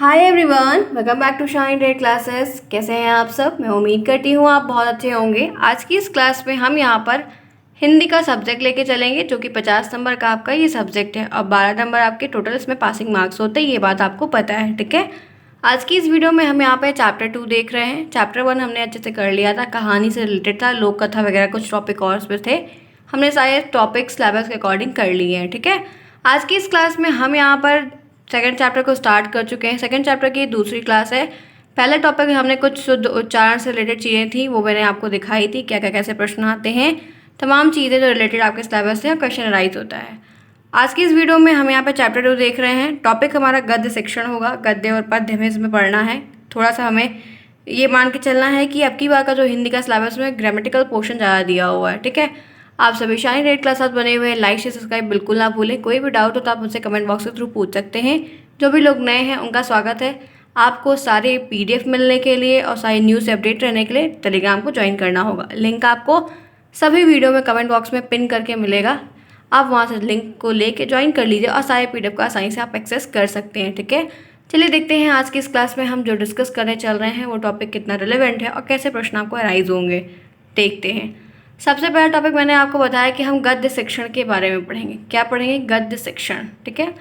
Hi everyone, welcome back to Shine Date classes. कैसे हैं आप सब? मैं उम्मीद करती हूँ आप बहुत अच्छे होंगे। आज की इस क्लास में हम यहाँ पर हिंदी का सब्जेक्ट लेके चलेंगे, जो कि 50 नंबर का आपका ये सब्जेक्ट है और 12 नंबर आपके टोटल इसमें पासिंग मार्क्स होते हैं। ये बात आपको पता है, ठीक है। आज की इस वीडियो में हम यहाँ पे चैप्टर 2 देख रहे हैं। चैप्टर 1 हमने अच्छे से कर लिया था, कहानी से रिलेटेड था, लोक कथा वगैरह कुछ टॉपिक और उसमें थे। हमने सारे टॉपिक सिलेबस के अकॉर्डिंग कर लिए हैं, ठीक है। आज की इस क्लास में हम यहाँ पर सेकंड चैप्टर को स्टार्ट कर चुके हैं। सेकंड चैप्टर की दूसरी क्लास है। पहले टॉपिक में हमने कुछ शुद्ध उच्चारण से रिलेटेड चीज़ें थी, वो मैंने आपको दिखाई थी, क्या क्या कैसे प्रश्न आते हैं, तमाम चीज़ें जो रिलेटेड आपके सिलेबस से और क्वेश्चन अराइज होता है। आज की इस वीडियो में हम यहाँ पे चैप्टर 2 देख रहे हैं। टॉपिक हमारा गद्य शिक्षण होगा। गद्य और पद्य हमें इसमें पढ़ना है। थोड़ा सा हमें ये मान के चलना है कि अब की बार का जो हिंदी का सिलेबस में ग्रामेटिकल पोर्शन ज़्यादा दिया हुआ है, ठीक है। आप सभी शाइन रेट क्लास बने हुए हैं। लाइक शेयर सब्सक्राइब बिल्कुल ना भूलें। कोई भी डाउट हो तो आप मुझसे कमेंट बॉक्स के थ्रू पूछ सकते हैं। जो भी लोग नए हैं उनका स्वागत है। आपको सारे पीडीएफ मिलने के लिए और सारी न्यूज़ से अपडेट रहने के लिए टेलीग्राम को ज्वाइन करना होगा। लिंक आपको सभी वीडियो में कमेंट बॉक्स में पिन करके मिलेगा। आप वहाँ से लिंक को लेके ज्वाइन कर लीजिए और सारे पीडीएफ को आसानी से आप एक्सेस कर सकते हैं, ठीक है। चलिए देखते हैं आज की इस क्लास में हम जो डिस्कस करने चल रहे हैं वो टॉपिक कितना रिलेवेंट है और कैसे प्रश्न आपको अराइज होंगे, देखते हैं। सबसे पहला टॉपिक मैंने आपको बताया कि हम गद्य शिक्षण के बारे में पढ़ेंगे। क्या पढ़ेंगे? गद्य शिक्षण, ठीक है।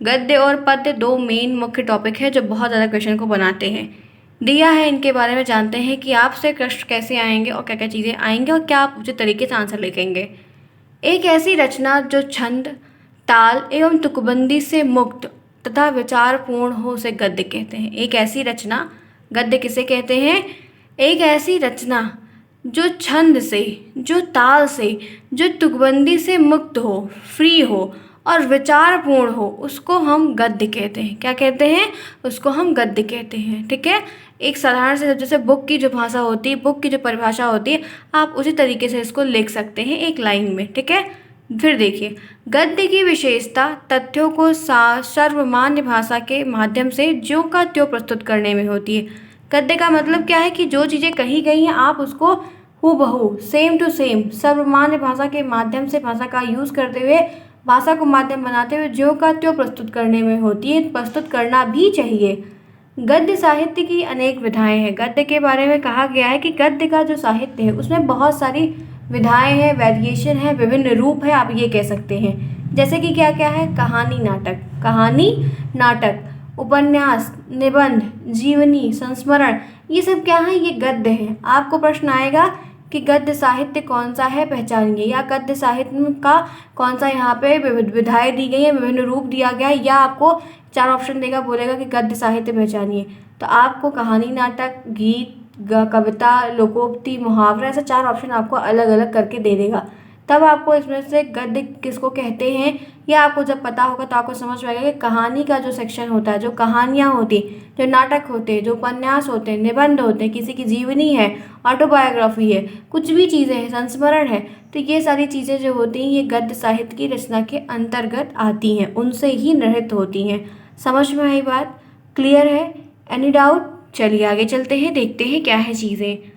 गद्य और पद्य दो मेन मुख्य टॉपिक है जो बहुत ज़्यादा क्वेश्चन को बनाते हैं। दिया है, इनके बारे में जानते हैं कि आपसे प्रश्न कैसे आएंगे और क्या क्या चीज़ें आएंगी और क्या आप उचित तरीके से आंसर लिखेंगे। एक ऐसी रचना जो छंद, ताल एवं तुकबंदी से मुक्त तथा विचारपूर्ण हो उसे गद्य कहते हैं। एक ऐसी रचना, गद्य किसे कहते हैं? एक ऐसी रचना जो छंद से, जो ताल से, जो तुकबंदी से मुक्त हो, फ्री हो और विचारपूर्ण हो, उसको हम गद्य कहते हैं। क्या कहते हैं? उसको हम गद्य कहते हैं, ठीक है। एक साधारण से जैसे बुक की जो भाषा होती है, बुक की जो परिभाषा होती है, आप उसी तरीके से इसको लिख सकते हैं एक लाइन में, ठीक है। फिर देखिए, गद्य की विशेषता तथ्यों को सर्वमान्य भाषा के माध्यम से ज्यों का त्यों प्रस्तुत करने में होती है। गद्य का मतलब क्या है कि जो चीज़ें कही गई हैं आप उसको हूबहू, सेम टू सेम, सर्वमान्य भाषा के माध्यम से भाषा का यूज़ करते हुए, भाषा को माध्यम बनाते हुए ज्यों का त्यों प्रस्तुत करने में होती है। प्रस्तुत करना भी चाहिए। गद्य साहित्य की अनेक विधाएं हैं। गद्य के बारे में कहा गया है कि गद्य का जो साहित्य है उसमें बहुत सारी विधाएं हैं, वेरिएशन है, विभिन्न रूप है, आप ये कह सकते हैं। जैसे कि क्या क्या है? कहानी नाटक, कहानी नाटक, उपन्यास, निबंध, जीवनी, संस्मरण, ये सब क्या है? ये गद्य है। आपको प्रश्न आएगा कि गद्य साहित्य कौन सा है, पहचानिए, या गद्य साहित्य का कौन सा यहाँ पे विधाएं दी गई है, विभिन्न रूप दिया गया है, या आपको 4 ऑप्शन देगा, बोलेगा कि गद्य साहित्य पहचानिए। तो आपको कहानी नाटक, गीत, कविता, लोकोक्ति, मुहावरा, ऐसे 4 ऑप्शन आपको अलग अलग करके दे देगा। तब आपको इसमें से गद्य किसको कहते हैं या आपको जब पता होगा तो आपको समझ में आएगा कि कहानी का जो सेक्शन होता है, जो कहानियाँ होती, जो नाटक होते हैं, जो उपन्यास होते हैं, निबंध होते हैं, किसी की जीवनी है, ऑटोबायोग्राफी है, कुछ भी चीज़ें हैं, संस्मरण है, तो ये सारी चीज़ें जो होती हैं ये गद्य साहित्य की रचना के अंतर्गत आती हैं, उनसे ही निर्हित होती हैं। समझ में आई बात? क्लियर है? Any doubt? चलिए आगे चलते हैं, देखते हैं क्या है चीज़ें।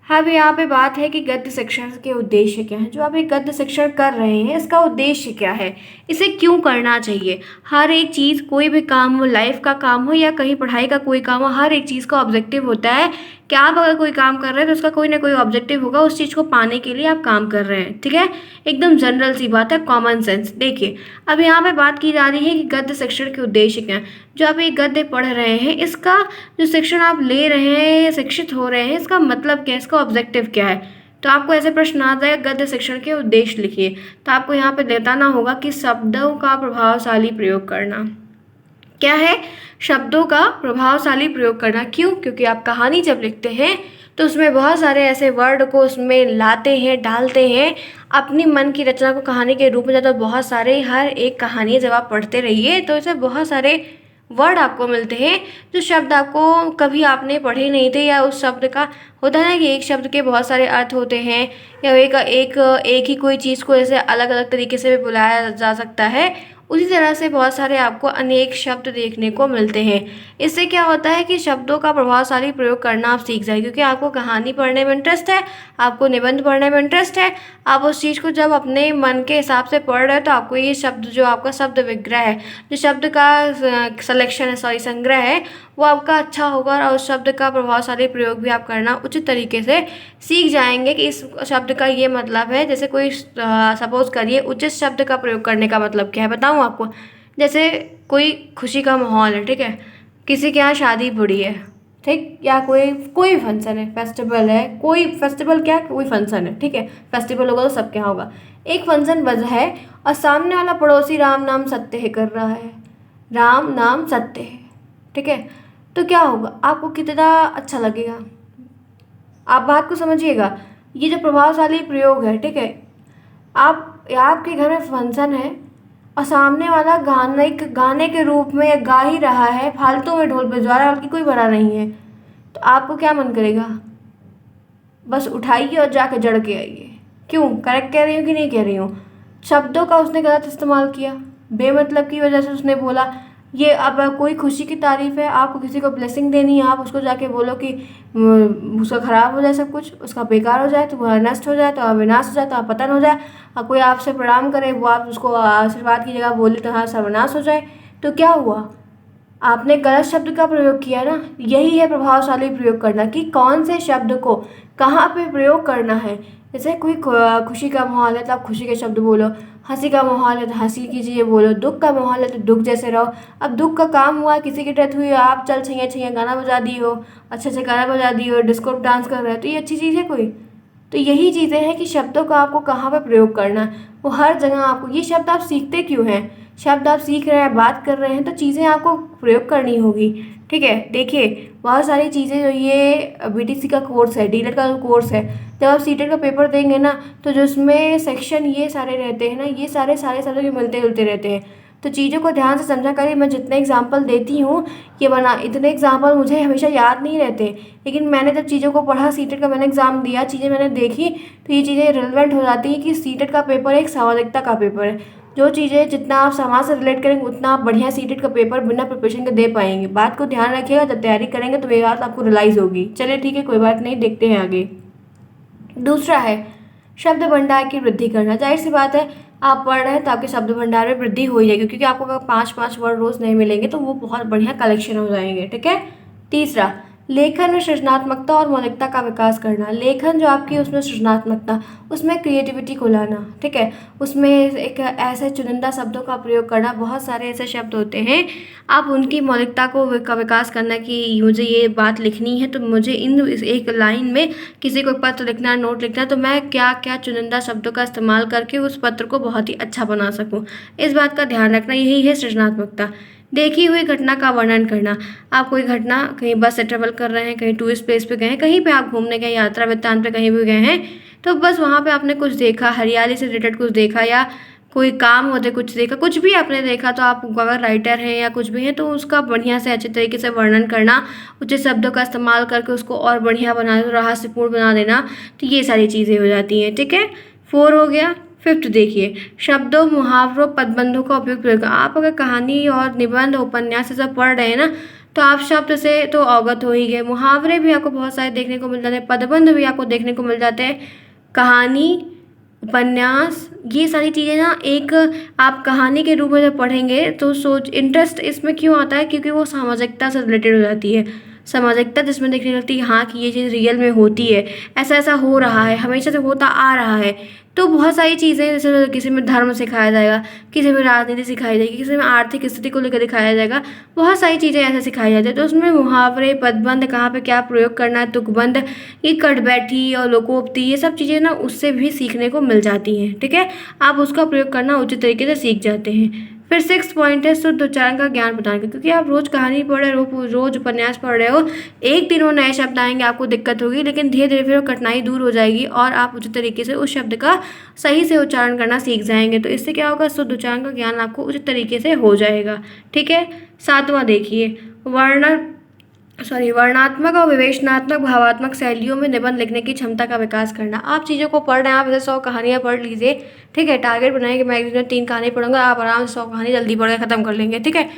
अब यहाँ पे बात है कि गद्य शिक्षण के उद्देश्य क्या है। जो आप एक गद्य शिक्षण कर रहे हैं इसका उद्देश्य क्या है, इसे क्यों करना चाहिए। हर एक चीज़, कोई भी काम हो, लाइफ का काम हो या कहीं पढ़ाई का कोई काम हो, हर एक चीज़ का ऑब्जेक्टिव होता है कि आप अगर कोई काम कर रहे हैं तो उसका कोई ना कोई ऑब्जेक्टिव होगा, उस चीज़ को पाने के लिए आप काम कर रहे हैं, ठीक है। एकदम जनरल सी बात है, कॉमन सेंस। देखिए, अब यहाँ पे बात की जा रही है कि गद्य शिक्षण के उद्देश्य क्या है। जो आप एक गद्य पढ़ रहे हैं, इसका जो शिक्षण आप ले रहे हैं, शिक्षित हो रहे हैं, इसका मतलब क्या है, इसका ऑब्जेक्टिव क्या है। तो आपको ऐसे प्रश्न आ जाएगा, गद्य शिक्षण के उद्देश्य लिखिए। तो आपको यहाँ पे बताना होगा कि शब्दों का प्रभावशाली प्रयोग करना। क्या है? शब्दों का प्रभावशाली प्रयोग करना। क्यों? क्योंकि आप कहानी जब लिखते हैं तो उसमें बहुत सारे ऐसे वर्ड को उसमें लाते हैं, डालते हैं, अपनी मन की रचना को कहानी के रूप में जाता है। बहुत सारे, हर एक कहानी जब आप पढ़ते रहिए तो इसमें बहुत सारे वर्ड आपको मिलते हैं जो शब्द आपको कभी आपने पढ़े नहीं थे, या उस शब्द का होता है ना कि एक शब्द के बहुत सारे अर्थ होते हैं, या एक ही कोई चीज़ को ऐसे अलग अलग तरीके से भी बुलाया जा सकता है, उसी तरह से बहुत सारे आपको अनेक शब्द देखने को मिलते हैं। इससे क्या होता है कि शब्दों का प्रभावशाली प्रयोग करना आप सीख जाए, क्योंकि आपको कहानी पढ़ने में इंटरेस्ट है, आपको निबंध पढ़ने में इंटरेस्ट है। आप उस चीज़ को जब अपने मन के हिसाब से पढ़ रहे हो तो आपको ये शब्द, जो आपका शब्द विग्रह है, जो शब्द का सलेक्शन है, सॉरी संग्रह है, वो आपका अच्छा होगा और उस शब्द का प्रभावशाली प्रयोग भी आप करना उचित तरीके से सीख जाएंगे कि इस शब्द का ये मतलब है। जैसे कोई सपोज करिए उचित शब्द का प्रयोग करने का मतलब क्या है बताऊँ आपको। जैसे कोई खुशी का माहौल है, ठीक है, किसी के यहाँ शादी पड़ी है, ठीक, या कोई फंक्शन है, फेस्टिवल है, कोई फेस्टिवल क्या, कोई फंक्शन है, ठीक है, फेस्टिवल होगा तो सबके यहाँ होगा। एक फंक्शन बजा है और सामने वाला पड़ोसी राम नाम सत्य है कर रहा है, राम नाम सत्य है, ठीक है, तो क्या होगा, आपको कितना अच्छा लगेगा। आप बात को समझिएगा, ये जो प्रभावशाली प्रयोग है, ठीक है, आपके घर में फंक्शन है और सामने वाला गाने के रूप में गा ही रहा है, फालतू में ढोल बजवा रहा है, बल्कि कोई बड़ा नहीं है, तो आपको क्या मन करेगा, बस उठाइए और जाके जड़ के आइए। क्यों, करेक्ट कह रही हूँ कि नहीं कह रही हूँ। शब्दों का उसने गलत इस्तेमाल किया, बेमतलब की वजह से उसने बोला। ये अब कोई खुशी की तारीफ़ है, आपको किसी को ब्लेसिंग देनी है, आप उसको जाके बोलो कि उसका ख़राब हो जाए सब कुछ, उसका बेकार हो जाए, तो वह नष्ट हो जाए, तो अविनाश हो जाए, तो पतन हो जाए। और कोई आपसे प्रणाम करे, वो आप उसको आशीर्वाद की जगह बोले तो हाँ सर्वनाश हो जाए, तो क्या हुआ, आपने गलत शब्द का प्रयोग किया ना। यही है प्रभावशाली प्रयोग करना, कि कौन से शब्द को कहाँ पे प्रयोग करना है। जैसे कोई खुशी का माहौल है तो आप खुशी के शब्द बोलो, हंसी का माहौल है तो हंसी की चीज़ें बोलो, दुख का माहौल है तो दुख जैसे रहो। अब दुख का काम हुआ, किसी की डेथ हुई है, आप चल छैया छैया गाना बजा दी हो, अच्छे से गाना बजा दी हो, डिस्को डांस कर रहे हो, तो ये अच्छी चीज़ है कोई। तो यही चीज़ें हैं कि शब्दों का आपको कहाँ पर प्रयोग करना है, वो हर जगह आपको। ये शब्द आप सीखते क्यों हैं, शब्द आप सीख रहे हैं, बात कर रहे हैं, तो चीज़ें आपको प्रयोग करनी होगी, ठीक है। देखिए बहुत सारी चीज़ें, जो ये बीटीसी का कोर्स है, डीएलएड का कोर्स है, जब आप सीटेट का पेपर देंगे ना, तो जो उसमें सेक्शन ये सारे रहते हैं ना, ये सारे शब्द भी मिलते जुलते रहते हैं। तो चीज़ों को ध्यान से समझा करिए। मैं जितने एग्जाम्पल देती हूँ, ये बना इतने एग्जाम्पल मुझे हमेशा याद नहीं रहते, लेकिन मैंने जब चीज़ों को पढ़ा, सीटेट का मैंने एग्ज़ाम दिया, चीज़ें मैंने देखी, तो ये चीज़ें रिलेवेंट हो जाती हैं कि सीटेट का पेपर एक सामाजिकता का पेपर है। जो चीज़ें जितना आप समाज से रिलेट करेंगे, उतना आप बढ़िया सीटेट का पेपर बिना प्रिपरेशन के दे पाएंगे। बात को ध्यान रखिएगा, जब तैयारी करेंगे तो ये बात आपको रियलाइज़ होगी। चलिए ठीक है, कोई बात नहीं, देखते हैं आगे। दूसरा है शब्द भंडार की वृद्धि करना। जाहिर सी बात है, आप पढ़ रहे हैं तो आपके शब्द भंडार में वृद्धि हो जाएगी, क्योंकि आपको अगर 5-5 वर्ड रोज नहीं मिलेंगे तो वो बहुत बढ़िया कलेक्शन हो जाएंगे, ठीक है। तीसरा, लेखन में सृजनात्मकता और मौलिकता का विकास करना। लेखन जो आपकी, उसमें सृजनात्मकता, उसमें क्रिएटिविटी को लाना, ठीक है, उसमें एक ऐसे चुनिंदा शब्दों का प्रयोग करना। बहुत सारे ऐसे शब्द होते हैं, आप उनकी मौलिकता का विकास करना कि मुझे ये बात लिखनी है, तो मुझे एक लाइन में किसी को पत्र लिखना है, नोट लिखना है, तो मैं क्या क्या चुनिंदा शब्दों का इस्तेमाल करके उस पत्र को बहुत ही अच्छा बना सकूं। इस बात का ध्यान रखना, यही है सृजनात्मकता। देखी हुई घटना का वर्णन करना। आप कोई घटना, कहीं बस से ट्रेवल कर रहे हैं, कहीं टूरिस्ट प्लेस पे गए हैं, कहीं पे आप घूमने गए, यात्रा वृत्तांत पे कहीं भी गए हैं, तो बस वहाँ पे आपने कुछ देखा, हरियाली से रिलेटेड कुछ देखा, या कोई काम होते कुछ देखा, कुछ भी आपने देखा, तो आप अगर राइटर हैं या कुछ भी हैं तो उसका बढ़िया से अच्छे तरीके से वर्णन करना, उचित शब्दों का इस्तेमाल करके उसको और बढ़िया बना, रहस्यपूर्ण बना देना। तो ये सारी चीज़ें हो जाती हैं, ठीक है। 4 हो गया। 5th देखिए, शब्दों, मुहावरों, पदबंधों का उपयोग प्रयोग। आप अगर कहानी और निबंध, उपन्यास से सब पढ़ रहे हैं ना, तो आप शब्द से तो अवगत हो ही गए। मुहावरे भी आपको बहुत सारे देखने को मिल जाते हैं, पदबंध भी आपको देखने को मिल जाते हैं। कहानी, उपन्यास, ये सारी चीज़ें ना, एक आप कहानी के रूप में जब पढ़ेंगे तो इंटरेस्ट इसमें क्यों आता है, क्योंकि वो सामाजिकता से रिलेटेड हो जाती है। सामाजिकता जिसमें देखने लगती है, हाँ कि ये चीज़ रियल में होती है, ऐसा ऐसा हो रहा है, हमेशा से होता आ रहा है। तो बहुत सारी चीज़ें, जैसे किसी में धर्म सिखाया जाएगा, किसी में राजनीति सिखाई जाएगी, किसी में आर्थिक स्थिति को लेकर दिखाया जाएगा, बहुत सारी चीज़ें ऐसे सिखाई जाती है। तो उसमें मुहावरे, पदबंध, कहाँ पे क्या प्रयोग करना है, तुकबंध, ये कटबैठी और लोकोक्ति, ये सब चीज़ें ना उससे भी सीखने को मिल जाती हैं, ठीक है। आप उसका प्रयोग करना उचित तरीके से सीख जाते हैं। फिर 6 पॉइंट है शुद्ध उच्चारण का ज्ञान प्रदान कर। क्योंकि आप रोज़ कहानी पढ़ रहे हो, रोज़ उपन्यास पढ़ रहे हो, एक दिन वो नए शब्द आएंगे, आपको दिक्कत होगी, लेकिन धीरे धीरे फिर वो कठिनाई दूर हो जाएगी और आप उचित तरीके से उस शब्द का सही से उच्चारण करना सीख जाएंगे। तो इससे क्या होगा, शुद्ध उच्चारण का ज्ञान आपको उचित तरीके से हो जाएगा, ठीक है। 7वां देखिए, वर्णन वर्णात्मक और विवेचनात्मक भावात्मक शैलियों में निबंध लिखने की क्षमता का विकास करना। आप चीज़ों को पढ़ रहे हैं, आप ऐसे 100 कहानियाँ पढ़ लीजिए, ठीक है। टारगेट बनाइए कि मैं एक दिन में 3 कहानी पढ़ूंगा, आप आराम से 100 कहानी जल्दी पढ़ के ख़त्म कर लेंगे, ठीक है।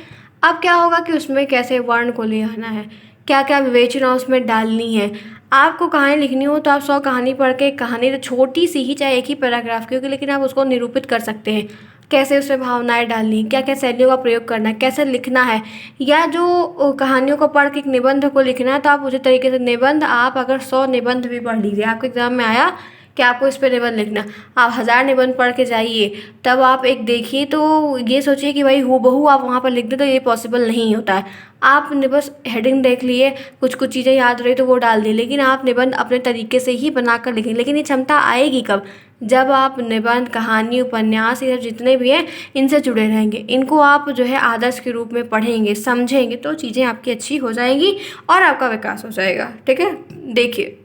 अब क्या होगा कि उसमें कैसे वर्ण को ले आना है, क्या क्या विवेचना उसमें डालनी है। आपको कहानी लिखनी हो तो आप 100 कहानी पढ़ के, कहानी तो छोटी सी ही, चाहे एक ही पैराग्राफ की होगी, लेकिन आप उसको निरूपित कर सकते हैं। कैसे उसमें भावनाएं डालनी, क्या क्या शैलियों का प्रयोग करना है, कैसे लिखना है, या जो कहानियों को पढ़ के एक निबंध को लिखना है, तो आप उसी तरीके से निबंध, आप अगर 100 निबंध भी पढ़ लीजिए, आपके एग्जाम में आया कि आपको इस पे निबंध लिखना, आप 1000 निबंध पढ़ के जाइए, तब आप एक देखिए तो ये सोचिए कि भाई हूबहू आप वहाँ पर लिख दें, तो ये पॉसिबल नहीं होता है। आपने बस हेडिंग देख लिए, कुछ कुछ चीज़ें याद रही तो वो डाल दी, लेकिन आप निबंध अपने तरीके से ही बनाकर लिखें। लेकिन ये क्षमता आएगी कब? जब आप निबंध, कहानी, उपन्यास, ये जितने भी हैं इनसे जुड़े रहेंगे, इनको आप जो है आदर्श के रूप में पढ़ेंगे, समझेंगे, तो चीज़ें आपकी अच्छी हो जाएंगी और आपका विकास हो जाएगा, ठीक है। देखिए,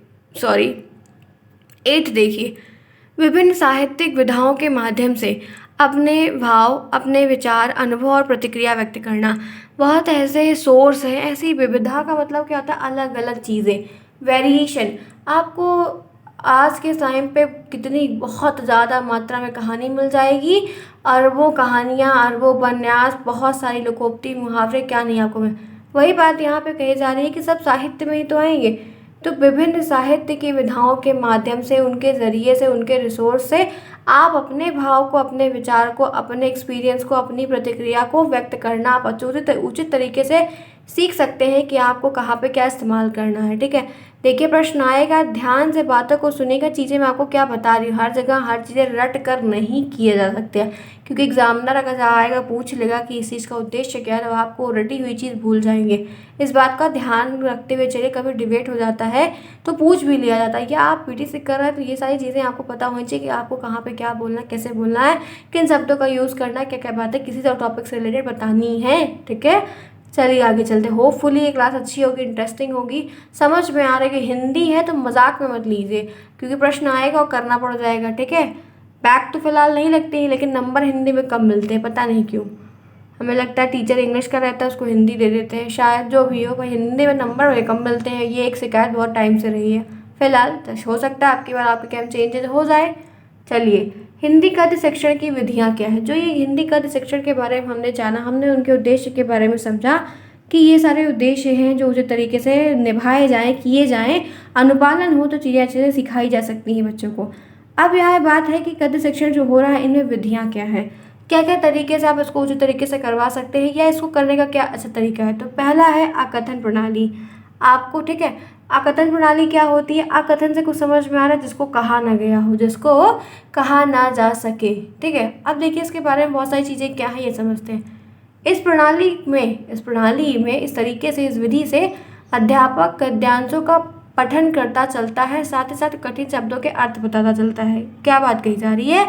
8 देखिए, विभिन्न साहित्यिक विधाओं के माध्यम से अपने भाव, अपने विचार, अनुभव और प्रतिक्रिया व्यक्त करना। बहुत ऐसे सोर्स हैं, ऐसी विविधा का मतलब क्या होता है? अलग अलग चीज़ें, वेरिएशन। आपको आज के टाइम पे कितनी बहुत ज़्यादा मात्रा में कहानी मिल जाएगी, अरबों कहानियाँ, अरबों उपन्यास, बहुत सारी लोकोक्ति, मुहावरे, क्या नहीं आपको मिल। वही बात यहाँ पे कही जा रही है कि सब साहित्य में ही तो आएंगे। तो विभिन्न साहित्य की विधाओं के माध्यम से, उनके ज़रिए से, उनके रिसोर्स से आप अपने भाव को, अपने विचार को, अपने एक्सपीरियंस को, अपनी प्रतिक्रिया को व्यक्त करना आप उचित तरीके से सीख सकते हैं कि आपको कहाँ पे क्या इस्तेमाल करना है, ठीक है। देखिए, प्रश्न आएगा, ध्यान से बातों को सुनिएगा। चीज़ें मैं आपको क्या बता रही हूँ, हर जगह हर चीज़ें रट कर नहीं किए जा सकते हैं, क्योंकि एग्जामिनर अगर आएगा पूछ लेगा कि इस चीज़ का उद्देश्य क्या है, तो आपको रटी हुई चीज़ भूल जाएंगे। इस बात का ध्यान रखते हुए चलिए। कभी डिबेट हो जाता है तो पूछ भी लिया जाता है, या आप पीटीसी कर रहे हैं तो ये सारी चीज़ें आपको पता होनी चाहिए कि आपको कहाँ पे क्या बोलना है, कैसे बोलना है, किन शब्दों का यूज़ करना है, क्या क्या बातें किसी टॉपिक से रिलेटेड बतानी है, ठीक है। चलिए आगे चलते। होपफुली ये क्लास अच्छी होगी, इंटरेस्टिंग होगी, समझ में आ रहा है कि हिंदी है तो मजाक में मत लीजिए, क्योंकि प्रश्न आएगा और करना पड़ जाएगा, ठीक है। बैक तो फिलहाल नहीं लगती है, लेकिन नंबर हिंदी में कम मिलते हैं, पता नहीं क्यों। हमें लगता है टीचर इंग्लिश का रहता है, उसको हिंदी दे देते हैं, शायद जो भी हो, पर हिंदी में नंबर वे कम मिलते हैं। ये एक शिकायत बहुत टाइम से रही है। फिलहाल तो हो सकता है आपकी बार आपके कैम चेंजेस हो जाए। चलिए, हिंदी गद्य शिक्षण की विधियाँ क्या है। जो ये हिंदी गद्य शिक्षण के बारे में हमने जाना, हमने उनके उद्देश्य के बारे में समझा कि ये सारे उद्देश्य हैं जो उचित तरीके से निभाए जाएँ, किए जाएँ, अनुपालन हो तो चीज़ें अच्छे से सिखाई जा सकती हैं बच्चों को। अब यह बात है कि गद्य शिक्षण जो हो रहा है, इनमें विधियाँ क्या है, क्या क्या तरीके से आप इसको उचित तरीके से करवा सकते हैं, या इसको करने का क्या अच्छा तरीका है। तो पहला है आकथन प्रणाली। आपको, ठीक है, आकथन प्रणाली क्या होती है? आकथन से कुछ समझ में आ रहा है, जिसको कहा ना गया हो, जिसको कहा ना जा सके, ठीक है। अब देखिए, इसके बारे में बहुत सारी चीज़ें क्या है ये समझते हैं। इस प्रणाली में इस तरीके से, इस विधि से अध्यापक गद्यांशों का पठन करता चलता है, साथ ही साथ कठिन शब्दों के अर्थ बताता चलता है। क्या बात कही जा रही है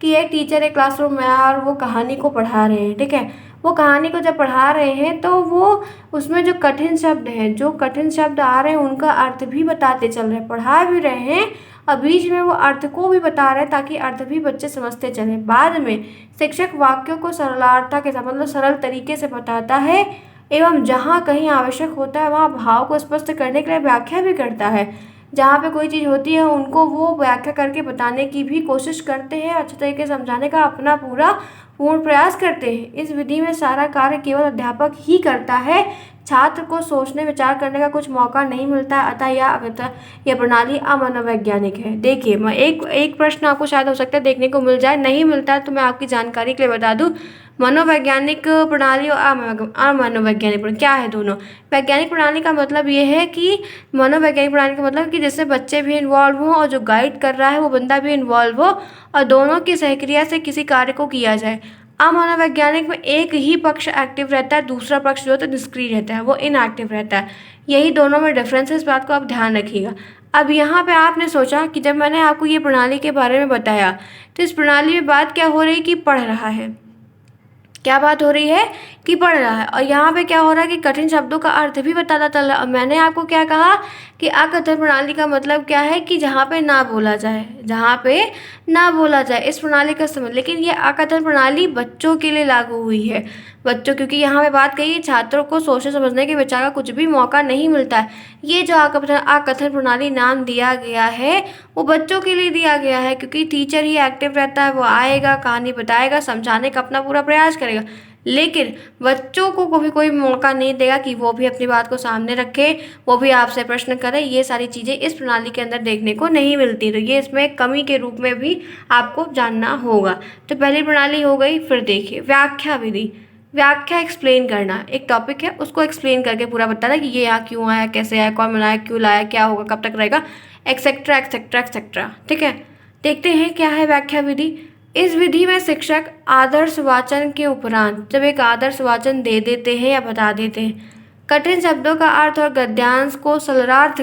कि एक टीचर एक क्लासरूम में आया और वो कहानी को पढ़ा रहे हैं, ठीक है। वो कहानी को जब पढ़ा रहे हैं तो वो उसमें जो कठिन शब्द हैं, जो कठिन शब्द आ रहे हैं, उनका अर्थ भी बताते चल रहे हैं, पढ़ा भी रहे हैं और बीच में वो अर्थ को भी बता रहे हैं, ताकि अर्थ भी बच्चे समझते चलें। बाद में शिक्षक वाक्यों को सरलता के साथ, मतलब सरल तरीके से बताता है, एवं जहाँ कहीं आवश्यक होता है वहाँ भाव को स्पष्ट करने के लिए व्याख्या भी करता है। जहाँ पे कोई चीज़ होती है उनको वो व्याख्या करके बताने की भी कोशिश करते हैं, अच्छे तरीके से समझाने का अपना पूर्ण प्रयास करते हैं। इस विधि में सारा कार्य केवल अध्यापक ही करता है, छात्र को सोचने विचार करने का कुछ मौका नहीं मिलता है, अतः यह प्रणाली अमनोवैज्ञानिक है। देखिए, मैं एक प्रश्न आपको शायद हो सकता है देखने को मिल जाए, नहीं मिलता है तो मैं आपकी जानकारी के लिए बता दूं, मनोवैज्ञानिक प्रणाली और अमनोवैज्ञानिक प्रणाली क्या है। दोनों वैज्ञानिक प्रणाली का मतलब ये है कि, मनोवैज्ञानिक प्रणाली का मतलब कि जिसमें बच्चे भी इन्वॉल्व हों और जो गाइड कर रहा है वो बंदा भी इन्वॉल्व हो, और दोनों की सहक्रिया से किसी कार्य को किया जाए। अमनोवैज्ञानिक में एक ही पक्ष एक्टिव रहता है, दूसरा पक्ष जो है तो निष्क्रिय रहता है, वो इनएक्टिव रहता है। यही दोनों में डिफरेंस है, इस बात को आप ध्यान रखिएगा। अब यहाँ पे आपने सोचा कि जब मैंने आपको ये प्रणाली के बारे में बताया, तो इस प्रणाली में बात क्या हो रही है कि पढ़ रहा है। क्या बात हो रही है कि पढ़ रहा है। और यहाँ पे क्या हो रहा है कि कठिन शब्दों का अर्थ भी बताता चल रहा है। मैंने आपको क्या कहा कि अकथन प्रणाली का मतलब क्या है कि जहाँ पे ना बोला जाए, जहाँ पे ना बोला जाए, इस प्रणाली का इस्तेमाल। लेकिन ये अकथन प्रणाली बच्चों के लिए लागू हुई है, बच्चों, क्योंकि यहाँ पे बात कही छात्रों को सोचने समझने के विचार का कुछ भी मौका नहीं मिलता है। ये जो अकथन प्रणाली नाम दिया गया है वो बच्चों के लिए दिया गया है, क्योंकि टीचर ही एक्टिव रहता है, वो आएगा, कहानी बताएगा, समझाने का अपना पूरा प्रयास करेगा, लेकिन बच्चों को भी कोई मौका नहीं देगा कि वो भी अपनी बात को सामने रखे, वो भी आपसे प्रश्न करें। ये सारी चीज़ें इस प्रणाली के अंदर देखने को नहीं मिलती, तो ये इसमें एक कमी के रूप में भी आपको जानना होगा। तो पहली प्रणाली हो गई। फिर देखिए व्याख्या विधि। व्याख्या एक्सप्लेन करना, एक टॉपिक है उसको एक्सप्लेन करके पूरा बताना कि ये यहाँ क्यों आया, कैसे आया, कौन बनाया, क्यों लाया, क्या होगा, कब तक रहेगा, एक्सेट्रा एक्सेट्रा एक्सेट्रा। ठीक है, देखते हैं क्या है व्याख्या विधि। इस विधि में शिक्षक आदर्श वाचन के उपरांत जब एक आदर्श वाचन दे देते हैं या बता देते हैं, कठिन शब्दों का अर्थ और गद्यांश को सरलार्थ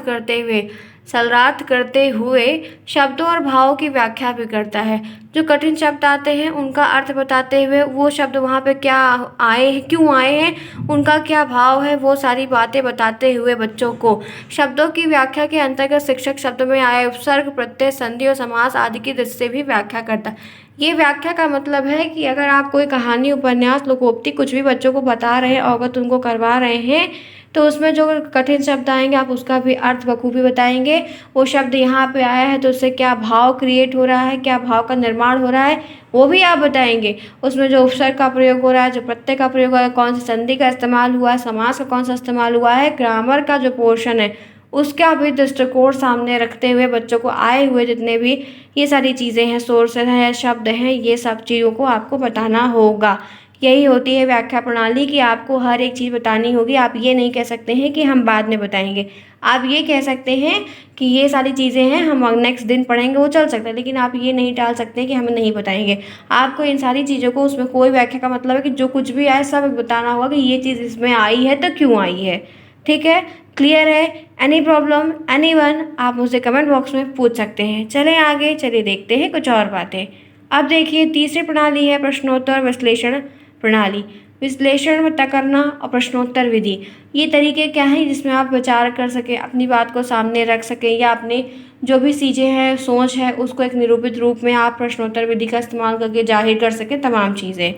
करते हुए शब्दों और भावों की व्याख्या भी करता है। जो कठिन शब्द आते हैं उनका अर्थ बताते हुए वो शब्द वहाँ पे क्या आए हैं, क्यों आए हैं, उनका क्या भाव है, वो सारी बातें बताते हुए बच्चों को शब्दों की व्याख्या के अंतर्गत शिक्षक शब्द में आए उपसर्ग, प्रत्यय, संधि और समास आदि की दृष्टि से भी व्याख्या करता है। ये व्याख्या का मतलब है कि अगर आप कोई कहानी, उपन्यास, लोकोक्ति कुछ भी बच्चों को बता रहे हैं, अवगत उनको करवा रहे हैं, तो उसमें जो कठिन शब्द आएंगे आप उसका भी अर्थ बखूबी बताएंगे। वो शब्द यहाँ पे आया है तो उससे क्या भाव क्रिएट हो रहा है, क्या भाव का निर्माण हो रहा है, वो भी आप बताएंगे। उसमें जो उपसर्ग का प्रयोग हो रहा है, जो प्रत्यय का प्रयोग हो रहा है, कौन सी संधि का इस्तेमाल हुआ है, समास का कौन सा इस्तेमाल हुआ है, ग्रामर का जो पोर्शन है उसका भी दृष्टिकोण सामने रखते हुए बच्चों को आए हुए जितने भी ये सारी चीज़ें हैं, सोर्सेज हैं, शब्द हैं, ये सब चीज़ों को आपको बताना होगा। यही होती है व्याख्या प्रणाली कि आपको हर एक चीज़ बतानी होगी। आप ये नहीं कह सकते हैं कि हम बाद में बताएंगे, आप ये कह सकते हैं कि ये सारी चीज़ें हैं हम नेक्स्ट दिन पढ़ेंगे, वो चल सकता है, लेकिन आप ये नहीं टाल सकते कि हम नहीं बताएंगे। आपको इन सारी चीज़ों को, उसमें कोई व्याख्या का मतलब है कि जो कुछ भी आए सब बताना होगा कि ये चीज़ इसमें आई है तो क्यों आई है। ठीक है, क्लियर है? एनी प्रॉब्लम, एनीवन, आप मुझसे कमेंट बॉक्स में पूछ सकते हैं। चलें आगे, चलिए देखते हैं कुछ और बातें। अब देखिए तीसरी प्रणाली है प्रश्नोत्तर विश्लेषण प्रणाली। विश्लेषण करना और प्रश्नोत्तर विधि, ये तरीके क्या हैं जिसमें आप विचार कर सकें, अपनी बात को सामने रख सकें, या अपने जो भी चीज़ें हैं, सोच है, उसको एक निरूपित रूप में आप प्रश्नोत्तर विधि का इस्तेमाल करके जाहिर कर सकें तमाम चीज़ें।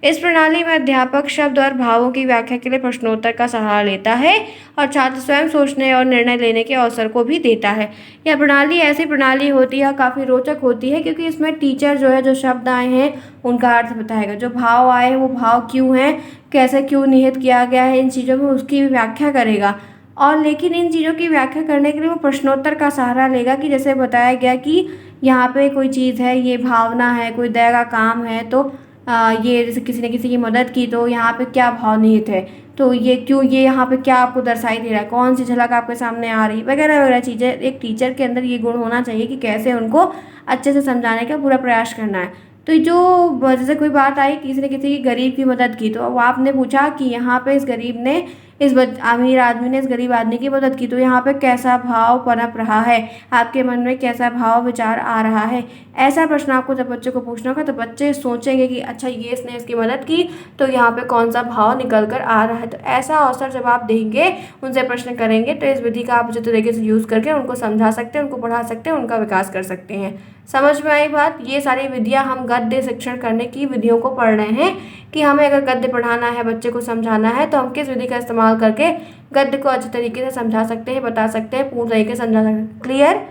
इस प्रणाली में अध्यापक शब्द और भावों की व्याख्या के लिए प्रश्नोत्तर का सहारा लेता है और छात्र स्वयं सोचने और निर्णय लेने के अवसर को भी देता है। यह प्रणाली ऐसी प्रणाली होती है, काफ़ी रोचक होती है, क्योंकि इसमें टीचर जो है जो शब्द आए हैं उनका अर्थ बताएगा, जो भाव आए हैं वो भाव क्यों हैं, कैसे क्यों निहित किया गया है इन चीज़ों में, उसकी भी व्याख्या करेगा। और लेकिन इन चीज़ों की व्याख्या करने के लिए वो प्रश्नोत्तर का सहारा लेगा कि जैसे बताया गया कि यहाँ पे कोई चीज़ है, ये भावना है, कोई दया का काम है, तो ये जैसे किसी ने किसी की मदद की तो यहाँ पे क्या भाव निहित है, तो ये क्यों, ये यहाँ पे क्या आपको दर्शाई दे रहा है, कौन सी झलक आपके सामने आ रही है, वगैरह वगैरह चीज़ें। एक टीचर के अंदर ये गुण होना चाहिए कि कैसे उनको अच्छे से समझाने का पूरा प्रयास करना है। तो जो जैसे कोई बात आई, किसी ने किसी की गरीब की मदद की, तो अब आपने पूछा कि यहाँ पे इस गरीब ने अमीर आदमी ने इस गरीब आदमी की मदद की, तो यहाँ पे कैसा भाव पनप रहा है, आपके मन में कैसा भाव विचार आ रहा है। ऐसा प्रश्न आपको जब बच्चे को पूछना होगा तो बच्चे सोचेंगे कि अच्छा ये इसने इसकी मदद की तो यहाँ पे कौन सा भाव निकल कर आ रहा है। तो ऐसा अवसर जब आप देंगे, उनसे प्रश्न करेंगे, तो इस विधि का आप उचित तरीके से यूज़ करके उनको समझा सकते हैं, उनको पढ़ा सकते हैं, उनका विकास कर सकते हैं। समझ में आई बात? ये सारी विधियाँ हम गद्य शिक्षण करने की विधियों को पढ़ रहे हैं कि हमें अगर गद्य पढ़ाना है, बच्चे को समझाना है, तो हम किस विधि का इस्तेमाल करके गद्य को अच्छे तरीके से समझा सकते हैं, बता सकते हैं, पूर्ण तरीके से समझा सकते हैं। क्लियर?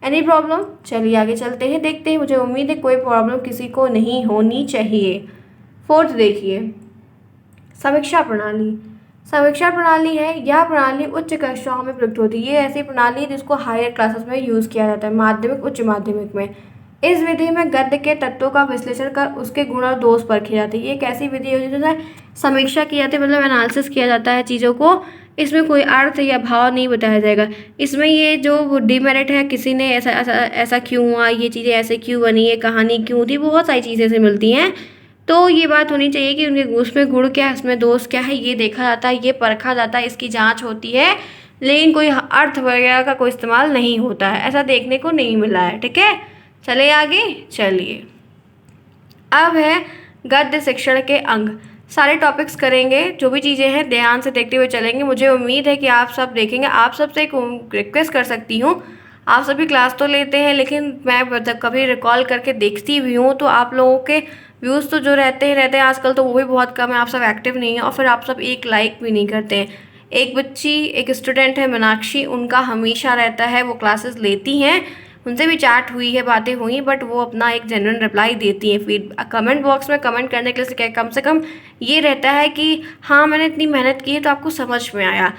Any problem? चलिए आगे चलते हैं, देखते हैं। मुझे उम्मीद है कोई प्रॉब्लम किसी को नहीं होनी चाहिए। फोर्थ देखिए, समीक्षा प्रणाली। समीक्षा प्रणाली है, यह प्रणाली उच्च कक्षाओं में प्रयुक्त होती है। ये ऐसी प्रणाली है जिसको हायर क्लासेस में यूज़ किया जाता है, माध्यमिक, उच्च माध्यमिक में। इस विधि में गद्य के तत्वों का विश्लेषण कर उसके गुण और दोष परखे जाते हैं। ये एक ऐसी विधि है जिसमें समीक्षा की जाती है, मतलब एनालिसिस किया जाता है चीज़ों को। इसमें कोई अर्थ या भाव नहीं बताया जाएगा। इसमें ये जो डिमेरिट है, किसी ने ऐसा क्यों हुआ, ये चीज़ें ऐसे क्यों बनी, ये कहानी क्यों थी, बहुत सारी चीज़ें से मिलती हैं। तो ये बात होनी चाहिए कि उनके उसमें गुण क्या है, इसमें दोष क्या है, ये देखा जाता है, ये परखा जाता है, इसकी जाँच होती है, लेकिन कोई अर्थ वगैरह का कोई इस्तेमाल नहीं होता है, ऐसा देखने को नहीं मिला है। ठीक है, चले आगे। चलिए, अब है गद्य शिक्षण के अंग। सारे टॉपिक्स करेंगे, जो भी चीज़ें हैं ध्यान से देखते हुए चलेंगे। मुझे उम्मीद है कि आप सब देखेंगे। आप सबसे एक रिक्वेस्ट कर सकती हूँ, आप सभी क्लास तो लेते हैं लेकिन मैं मतलब कभी रिकॉल करके देखती भी हूँ तो आप लोगों के व्यूज़ तो जो रहते हैं आजकल तो वो भी बहुत कम है। आप सब एक्टिव नहीं हैं और फिर आप सब एक लाइक भी नहीं करते हैं। एक बच्ची, एक स्टूडेंट है मीनाक्षी, उनका हमेशा रहता है, वो क्लासेस लेती हैं, उनसे भी चैट हुई है, बातें हुई, बट वो अपना एक जेन्युइन रिप्लाई देती हैं। फिर कमेंट बॉक्स में कमेंट करने के लिए कम से कम ये रहता है कि हाँ मैंने इतनी मेहनत की है तो आपको समझ में आया।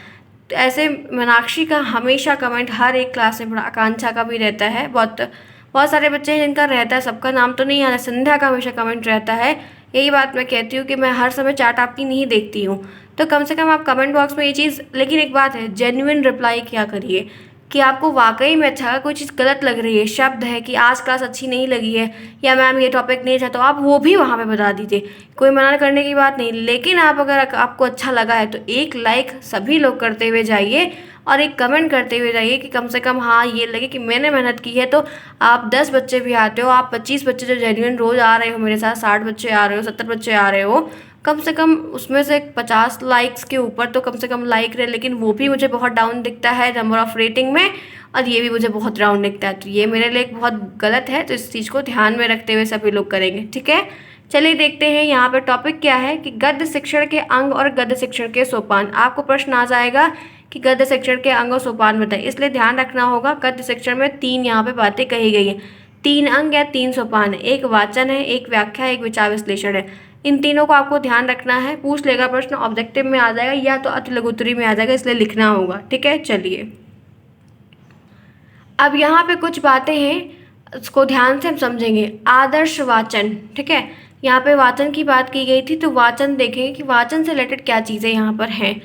तो ऐसे मीनाक्षी का हमेशा कमेंट हर एक क्लास में, बड़ा आकांक्षा का भी रहता है, बहुत बहुत सारे बच्चे हैं जिनका रहता है, सबका नाम तो नहीं आ रहा। संध्या का हमेशा कमेंट रहता है। यही बात मैं कहती हूँ कि मैं हर समय चैट आपकी नहीं देखती हूँ, तो कम से कम आप कमेंट बॉक्स में ये चीज़, लेकिन एक बात है, जेन्युइन रिप्लाई क्या करिए कि आपको वाकई में अच्छा, कोई चीज़ गलत लग रही है, शब्द है कि आज क्लास अच्छी नहीं लगी है या मैम ये टॉपिक नहीं था, तो आप वो भी वहाँ पे बता दीजिए, कोई मना करने की बात नहीं। लेकिन आप अगर आपको अच्छा लगा है तो एक लाइक सभी लोग करते हुए जाइए और एक कमेंट करते हुए जाइए कि कम से कम हाँ ये लगे कि मैंने मेहनत की है। तो आप 10 बच्चे भी आते हो, आप 25 बच्चे जो जेन्युइन रोज़ आ रहे हो मेरे साथ, 60 बच्चे आ रहे हो, 70 बच्चे आ रहे हो, कम से कम उसमें से 50 लाइक्स के ऊपर तो कम से कम लाइक रहे। लेकिन वो भी मुझे बहुत डाउन दिखता है नंबर ऑफ़ रेटिंग में, और ये भी मुझे बहुत डाउन दिखता है, तो ये मेरे लिए बहुत गलत है। तो इस चीज़ को ध्यान में रखते हुए सभी लोग करेंगे, ठीक है। चलिए देखते हैं यहाँ पे टॉपिक क्या है कि गद्य शिक्षण के अंग और गद्य शिक्षण के सोपान। आपको प्रश्न आ जाएगा कि गद्य शिक्षण के अंग और सोपान बताइए, इसलिए ध्यान रखना होगा। गद्य शिक्षण में 3 यहाँ पे बातें कही गई हैं, 3 अंग या 3 सोपान है, एक वाचन है, एक व्याख्या, एक विचार विश्लेषण है। इन तीनों को आपको ध्यान रखना है। पूछ लेगा प्रश्न, ऑब्जेक्टिव में आ जाएगा या तो अति लघुत्तरी में आ जाएगा, इसलिए लिखना होगा, ठीक है। चलिए अब यहाँ पे कुछ बातें हैं, उसको ध्यान से हम समझेंगे। आदर्श वाचन, ठीक है, यहाँ पे वाचन की बात की गई थी, तो वाचन देखेंगे कि वाचन से रिलेटेड क्या चीज़ें यहाँ पर हैं।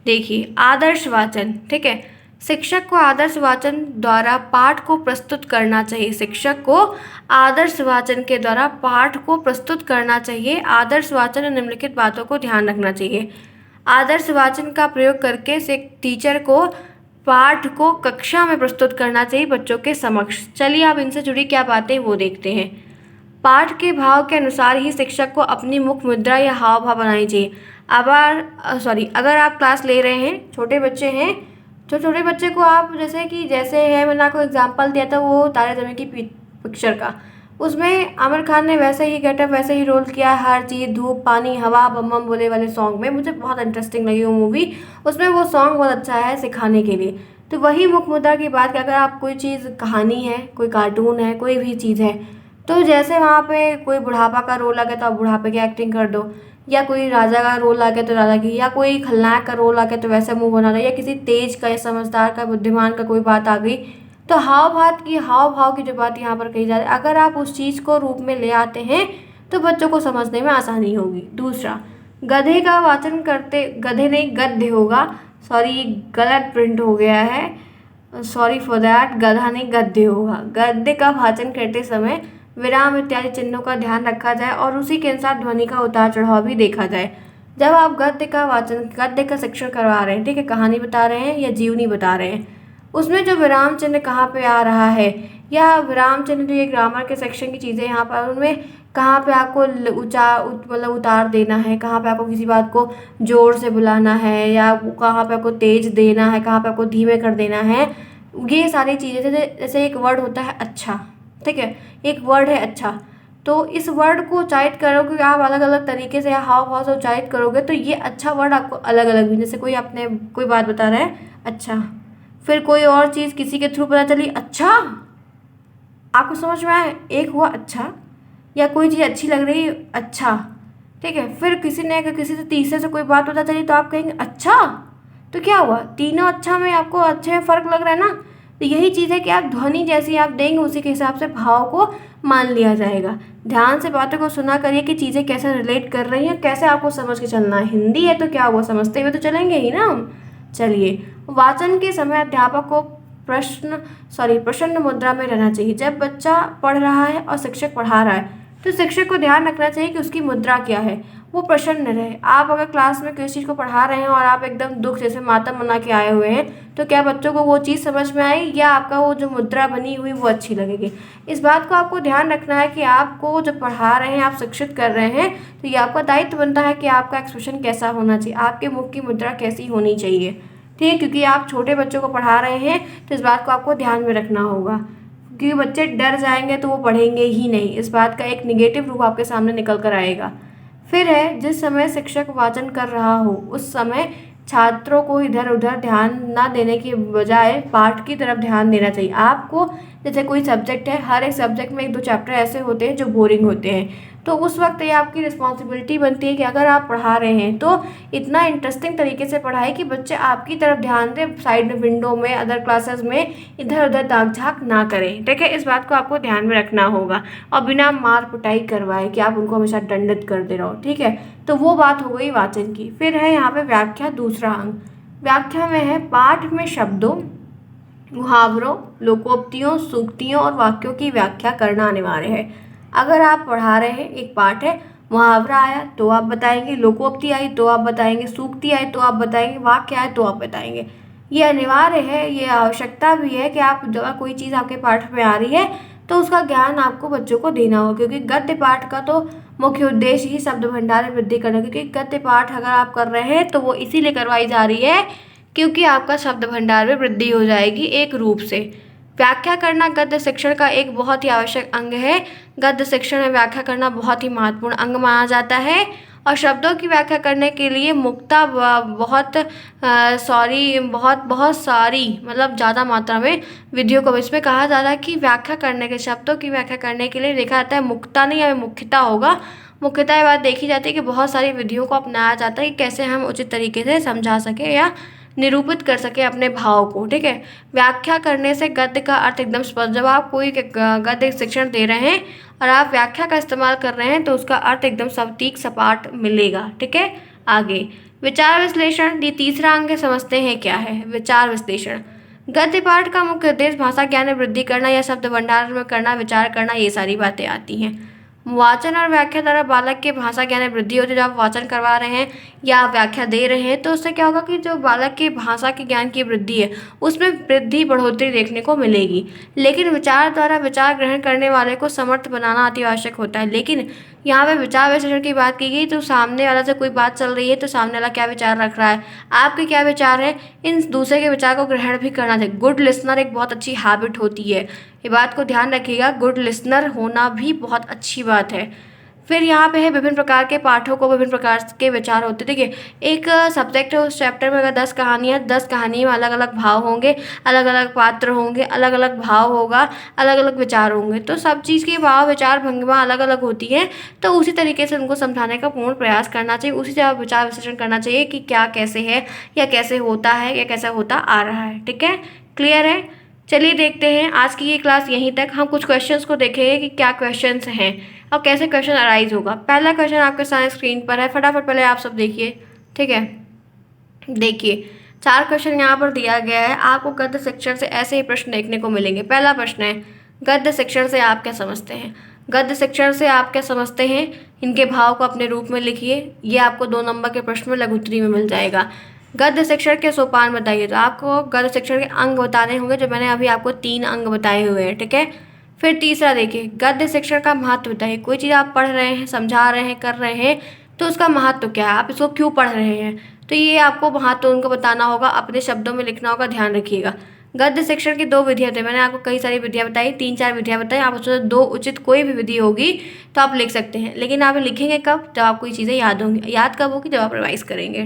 देखिए आदर्श वाचन, ठीक है, शिक्षक को आदर्श वाचन द्वारा पाठ को प्रस्तुत करना चाहिए। शिक्षक को आदर्श वाचन के द्वारा पाठ को प्रस्तुत करना चाहिए। आदर्श वाचन और निम्नलिखित बातों को ध्यान रखना चाहिए। आदर्श वाचन का प्रयोग करके से टीचर को पाठ को कक्षा में प्रस्तुत करना चाहिए बच्चों के समक्ष। चलिए अब इनसे जुड़ी क्या बातें वो देखते हैं। पाठ के भाव के अनुसार ही शिक्षक को अपनी मुख मुद्रा या हाव भाव बनानी चाहिए। अगर आप क्लास ले रहे हैं, छोटे बच्चे हैं, तो छोटे बच्चे को आप जैसे है, मैंने आपको एग्जांपल दिया था वो तारे ज़मीन की पिक्चर का, उसमें आमिर खान ने वैसे ही गेटअप, वैसे ही रोल किया, हर चीज़, धूप, पानी, हवा, बम बम बोले वाले सॉन्ग में। मुझे बहुत इंटरेस्टिंग लगी वो मूवी, उसमें वो सॉन्ग बहुत अच्छा है सिखाने के लिए। तो वही मुख मुद्रा की बात कि अगर आप कोई चीज़, कहानी है, कोई कार्टून है, कोई भी चीज़ है, तो जैसे वहाँ पे कोई बुढ़ापा का रोल आ गया तो आप बुढ़ापे की एक्टिंग कर दो, या कोई राजा का रोल आ गया तो राजा की, या कोई खलनायक का रोल आ गया तो वैसा मुंह बना दो, या किसी तेज का या समझदार का, बुद्धिमान का कोई बात आ गई, तो हाव भाव की जो बात यहाँ पर कही जा रही है, अगर आप उस चीज़ को रूप में ले आते हैं तो बच्चों को समझने में आसानी होगी। दूसरा, गधे का वाचन करते, गधे नहीं गद्य होगा, सॉरी गलत प्रिंट हो गया है, सॉरी फॉर दैट, गधा नहीं गद्य होगा। गद्य का वाचन करते समय विराम इत्यादि चिन्हों का ध्यान रखा जाए और उसी के अनुसार ध्वनि का उतार चढ़ाव भी देखा जाए। जब आप गद्य का वाचन, गद्य का शिक्षण करवा रहे हैं, ठीक है, कहानी बता रहे हैं या जीवनी बता रहे हैं, उसमें जो विराम चिन्ह कहाँ पे आ रहा है, या विराम चिन्ह जो ये ग्रामर के सेक्शन की चीज़ें यहाँ पर, उनमें कहाँ पे आपको मतलब उतार देना है, कहाँ पे आपको किसी बात को जोर से बुलाना है, या कहाँ पे आपको तेज देना है, कहाँ पे आपको धीमे कर देना है, ये सारी चीज़ें। जैसे एक वर्ड होता है अच्छा, ठीक है, एक वर्ड है अच्छा, तो इस वर्ड को उच्चारित करोगे आप अलग अलग तरीके से या हाव भाव से उच्चारित करोगे तो ये अच्छा वर्ड आपको अलग अलग भी, जैसे कोई बात बता रहा है अच्छा, फिर कोई और चीज़ किसी के थ्रू पता चली अच्छा, आपको समझ में आया, एक हुआ अच्छा, या कोई चीज़ अच्छी लग रही अच्छा, ठीक है, फिर किसी से तीसरे से कोई बात पता चली तो आप कहेंगे अच्छा, तो क्या हुआ, तीनों अच्छा में आपको अच्छे में फ़र्क लग रहा है ना। तो यही चीज़ है कि आप ध्वनि जैसी आप देंगे उसी के हिसाब से भाव को मान लिया जाएगा। ध्यान से बातों को सुना करिए कि चीज़ें कैसे रिलेट कर रही हैं, कैसे आपको समझ के चलना है। हिंदी है तो क्या हुआ, समझते हुए तो चलेंगे ही ना हम। चलिए, वाचन के समय अध्यापक को प्रसन्न मुद्रा में रहना चाहिए। जब बच्चा पढ़ रहा है और शिक्षक पढ़ा रहा है तो शिक्षक को ध्यान रखना चाहिए कि उसकी मुद्रा क्या है, वो प्रसन्न रहे। आप अगर क्लास में किसी चीज़ को पढ़ा रहे हैं और आप एकदम दुख जैसे मातम बना के आए हुए हैं, तो क्या बच्चों को वो चीज़ समझ में आई या आपका वो जो मुद्रा बनी हुई वो अच्छी लगेगी। इस बात को आपको ध्यान रखना है कि आपको जब पढ़ा रहे हैं, आप शिक्षित कर रहे हैं, तो ये आपका दायित्व बनता है कि आपका एक्सप्रेशन कैसा होना चाहिए, आपके मुख की मुद्रा कैसी होनी चाहिए। ठीक है, क्योंकि आप छोटे बच्चों को पढ़ा रहे हैं तो इस बात को आपको ध्यान में रखना होगा, क्योंकि बच्चे डर जाएंगे तो वो पढ़ेंगे ही नहीं। इस बात का एक निगेटिव रूप आपके सामने निकल कर आएगा। फिर है, जिस समय शिक्षक वाचन कर रहा हो उस समय छात्रों को इधर उधर ध्यान ना देने की बजाय पाठ की तरफ ध्यान देना चाहिए। आपको जैसे कोई सब्जेक्ट है, हर एक सब्जेक्ट में 1-2 चैप्टर ऐसे होते हैं जो बोरिंग होते हैं, तो उस वक्त ये आपकी रिस्पॉन्सिबिलिटी बनती है कि अगर आप पढ़ा रहे हैं तो इतना इंटरेस्टिंग तरीके से पढ़ाएं कि बच्चे आपकी तरफ ध्यान दें, साइड में विंडो में अदर क्लासेस में इधर उधर ताक झाँक ना करें। ठीक है, इस बात को आपको ध्यान में रखना होगा और बिना मार पिटाई करवाए कि आप उनको हमेशा दंडित करते रहो। ठीक है, तो वो बात हो गई वाचन की। फिर है यहाँ पे व्याख्या, दूसरा अंग। व्याख्या में है पाठ में शब्दों, मुहावरों, लोकोक्तियों, सूक्तियों और वाक्यों की व्याख्या करना अनिवार्य है। अगर आप पढ़ा रहे हैं, एक पाठ है, मुहावरा आया तो आप बताएंगे, लोकोक्ति आई तो आप बताएंगे, सूक्ति आई तो आप बताएंगे, वाक्य आए तो आप बताएंगे। ये अनिवार्य है, ये आवश्यकता भी है कि आप जब कोई चीज़ आपके पाठ में आ रही है तो उसका ज्ञान आपको बच्चों को देना हो, क्योंकि गद्य पाठ का तो मुख्य उद्देश्य ही शब्द भंडार में वृद्धि करना। क्योंकि गद्य पाठ अगर आप कर रहे हैं तो वो इसीलिए करवाई जा रही है क्योंकि आपका शब्द भंडार में वृद्धि हो जाएगी एक रूप से। व्याख्या करना गद्य शिक्षण का एक बहुत ही आवश्यक अंग है। गद्य शिक्षण में व्याख्या करना बहुत ही महत्वपूर्ण अंग माना जाता है और शब्दों की व्याख्या करने के लिए मुक्ता बहुत सारी मतलब ज़्यादा मात्रा में विधियों को इसमें कहा जाता है कि व्याख्या करने के शब्दों की व्याख्या करने के लिए देखा जाता है मुक्ता नहीं या मुख्यता होगा। मुख्यता ये बात देखी जाती है कि बहुत सारी विधियों को अपनाया जाता है कि कैसे हम उचित तरीके से समझा सकें या निरूपित कर सके अपने भाव को। ठीक है, व्याख्या करने से गद्य का अर्थ एकदम स्पष्ट। जब आप कोई गद्य शिक्षण दे रहे हैं और आप व्याख्या का इस्तेमाल कर रहे हैं तो उसका अर्थ एकदम सटीक सपाट मिलेगा। ठीक है, आगे विचार विश्लेषण, ये तीसरा अंग समझते हैं क्या है विचार विश्लेषण। गद्य पाठ का मुख्य उद्देश्य भाषा ज्ञान में वृद्धि करना या शब्द भंडार में करना, विचार करना, ये सारी बातें आती हैं। वाचन और व्याख्या द्वारा बालक के भाषा ज्ञान में वृद्धि होती है। जब आप वाचन करवा रहे हैं या आप व्याख्या दे रहे हैं तो उससे क्या होगा कि जो बालक के भाषा के ज्ञान की वृद्धि है उसमें वृद्धि बढ़ोतरी देखने को मिलेगी। लेकिन विचार द्वारा विचार ग्रहण करने वाले को समर्थ बनाना अति आवश्यक होता है। लेकिन यहाँ पे विचार विश्लेषण की बात की गई तो सामने वाला से कोई बात चल रही है तो सामने वाला क्या विचार रख रहा है, आपके क्या विचार है, इन दूसरे के विचार को ग्रहण भी करना चाहिए। गुड लिसनर एक बहुत अच्छी हैबिट होती है, ये बात को ध्यान रखिएगा, गुड लिसनर होना भी बहुत अच्छी बात है। फिर यहाँ पे है विभिन्न प्रकार के पाठों को विभिन्न प्रकार के विचार होते हैं। देखिए, एक सब्जेक्ट है, उस चैप्टर में अगर 10 कहानियाँ, 10 कहानी में अलग अलग भाव होंगे, अलग अलग पात्र होंगे, अलग अलग भाव होगा, अलग अलग विचार होंगे, तो सब चीज़ के भाव विचार भंगिमा अलग अलग होती है। तो उसी तरीके से उनको समझाने का पूर्ण प्रयास करना चाहिए, उसी से आप विचार विश्लेषण करना चाहिए कि क्या कैसे है या कैसे होता है या कैसा होता आ रहा है। ठीक है, क्लियर है। चलिए देखते हैं आज की ये क्लास यहीं तक। हम कुछ क्वेश्चंस को देखेंगे कि क्या क्वेश्चंस हैं और कैसे क्वेश्चन अराइज होगा। पहला क्वेश्चन आपके सामने स्क्रीन पर है, फटाफट पहले आप सब देखिए। ठीक है, देखिए 4 क्वेश्चन यहाँ पर दिया गया है। आपको गद्य शिक्षण से ऐसे ही प्रश्न देखने को मिलेंगे। पहला प्रश्न है, गद्य शिक्षण से आप क्या समझते हैं। गद्य शिक्षण से आप क्या समझते हैं, इनके भाव को अपने रूप में लिखिए। ये आपको 2 नंबर के प्रश्न में लघु उत्तरी में मिल जाएगा। गद्य शिक्षण के सोपान बताइए, तो आपको गद्य शिक्षण के अंग बताने होंगे, जो मैंने अभी आपको 3 अंग बताए हुए हैं। ठीक है, फिर तीसरा देखिए, गद्य शिक्षण का महत्व बताइए। कोई चीज़ आप पढ़ रहे हैं, समझा रहे हैं, कर रहे हैं, तो उसका महत्व क्या है, आप इसको क्यों पढ़ रहे हैं, तो ये आपको महत्व उनको बताना होगा, अपने शब्दों में लिखना होगा, ध्यान रखिएगा। गद्य शिक्षण की 2 विधियाँ थी, मैंने आपको कई सारी विधियाँ बताई, 3-4 विधियाँ बताई, आप उसमें 2 उचित कोई भी विधि होगी तो आप लिख सकते हैं। लेकिन आप लिखेंगे कब, जब आपको ये चीज़ें याद होंगी। याद कब होगी, जब आप रिवाइज करेंगे।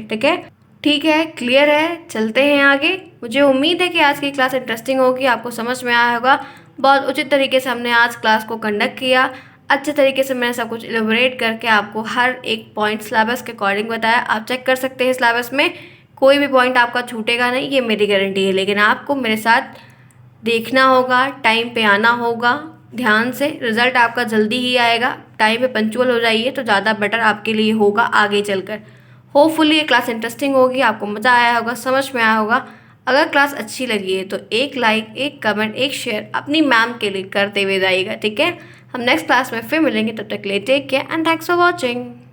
ठीक है, क्लियर है। चलते हैं आगे। मुझे उम्मीद है कि आज की क्लास इंटरेस्टिंग होगी, आपको समझ में आया होगा। बहुत उचित तरीके से हमने आज क्लास को कंडक्ट किया, अच्छे तरीके से मैंने सब कुछ एलेबोरेट करके आपको हर एक पॉइंट सिलेबस के अकॉर्डिंग बताया। आप चेक कर सकते हैं, सिलेबस में कोई भी पॉइंट आपका छूटेगा नहीं, ये मेरी गारंटी है। लेकिन आपको मेरे साथ देखना होगा, टाइम पे आना होगा, ध्यान से। रिजल्ट आपका जल्दी ही आएगा, टाइम पे पंक्चुअल हो जाइए तो ज़्यादा बेटर आपके लिए होगा आगे चलकर। होपफुली ये क्लास इंटरेस्टिंग होगी, आपको मज़ा आया होगा, समझ में आया होगा। अगर क्लास अच्छी लगी है तो एक लाइक, एक कमेंट, एक शेयर अपनी मैम के लिए करते हुए जाइएगा। ठीक है, हम नेक्स्ट क्लास में फिर मिलेंगे, तब तक के लिए take care and thanks for watching.